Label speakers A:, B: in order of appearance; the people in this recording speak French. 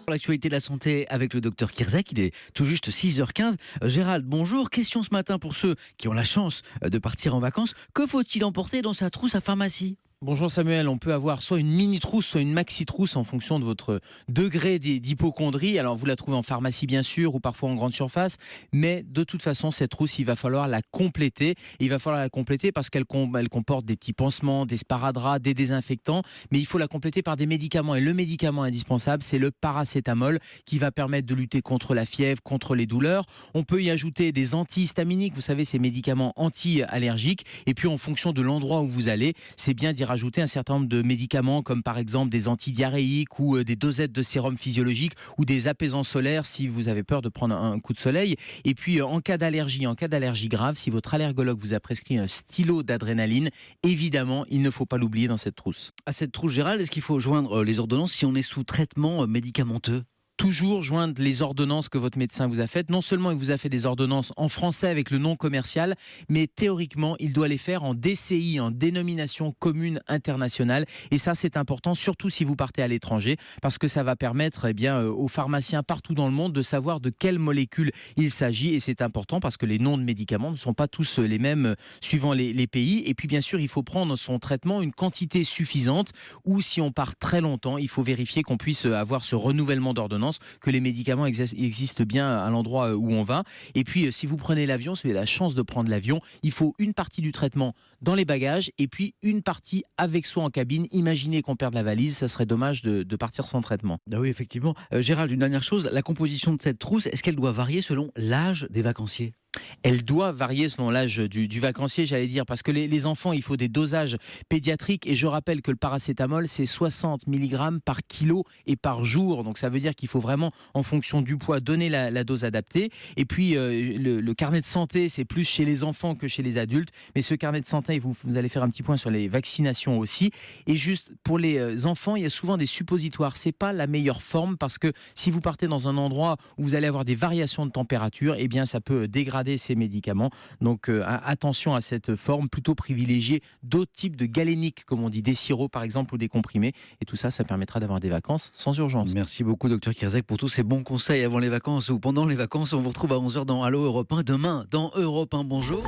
A: L'actualité de la santé avec le docteur Kirzek, il est tout juste 6h15. Gérald, bonjour. Question ce matin pour ceux qui ont la chance de partir en vacances. Que faut-il emporter dans sa trousse à pharmacie ?
B: Bonjour Samuel, on peut avoir soit une mini trousse, soit une maxi trousse en fonction de votre degré d'hypocondrie. Alors vous la trouvez en pharmacie bien sûr ou parfois en grande surface, mais de toute façon cette trousse il va falloir la compléter. Et il va falloir la compléter parce qu'elle comporte des petits pansements, des sparadraps, des désinfectants, mais il faut la compléter par des médicaments. Et le médicament indispensable c'est le paracétamol qui va permettre de lutter contre la fièvre, contre les douleurs. On peut y ajouter des antihistaminiques, vous savez ces médicaments anti-allergiques. Et puis en fonction de l'endroit où vous allez, c'est bien d'y rajouter un certain nombre de médicaments comme par exemple des antidiarrhéiques ou des dosettes de sérum physiologique ou des apaisants solaires si vous avez peur de prendre un coup de soleil. Et puis en cas d'allergie grave, si votre allergologue vous a prescrit un stylo d'adrénaline, évidemment, il ne faut pas l'oublier dans cette trousse.
A: À cette trousse, Gérald, est-ce qu'il faut joindre les ordonnances si on est sous traitement médicamenteux ?
B: Toujours joindre les ordonnances que votre médecin vous a faites. Non seulement il vous a fait des ordonnances en français avec le nom commercial, mais théoriquement, il doit les faire en DCI, en dénomination commune internationale. Et ça, c'est important, surtout si vous partez à l'étranger, parce que ça va permettre aux pharmaciens partout dans le monde de savoir de quelle molécule il s'agit. Et c'est important parce que les noms de médicaments ne sont pas tous les mêmes suivant les pays. Et puis, bien sûr, il faut prendre son traitement une quantité suffisante, ou si on part très longtemps, il faut vérifier qu'on puisse avoir ce renouvellement d'ordonnance, que les médicaments existent bien à l'endroit où on va. Et puis, si vous prenez l'avion, si vous avez la chance de prendre l'avion, il faut une partie du traitement dans les bagages et puis une partie avec soi en cabine. Imaginez qu'on perde la valise, ça serait dommage de partir sans traitement.
A: Ah oui, effectivement. Gérald, une dernière chose, la composition de cette trousse, est-ce qu'elle doit varier selon l'âge des vacanciers ?
B: Elle doit varier selon l'âge du vacancier, j'allais dire, parce que les enfants, il faut des dosages pédiatriques. Et je rappelle que le paracétamol, c'est 60 mg par kilo et par jour. Donc ça veut dire qu'il faut vraiment, en fonction du poids, donner la dose adaptée. Et puis, le carnet de santé, c'est plus chez les enfants que chez les adultes. Mais ce carnet de santé, vous allez faire un petit point sur les vaccinations aussi. Et juste pour les enfants, il y a souvent des suppositoires. C'est pas la meilleure forme parce que si vous partez dans un endroit où vous allez avoir des variations de température, eh bien, ça peut dégrader ces médicaments. Donc attention à cette forme, plutôt privilégier d'autres types de galéniques, comme on dit, des sirops par exemple ou des comprimés. Et tout ça, ça permettra d'avoir des vacances sans urgence.
A: Merci beaucoup, docteur Kirzek, pour tous ces bons conseils avant les vacances ou pendant les vacances. On vous retrouve à 11h dans Allo Europe 1. Demain, dans Europe 1, bonjour.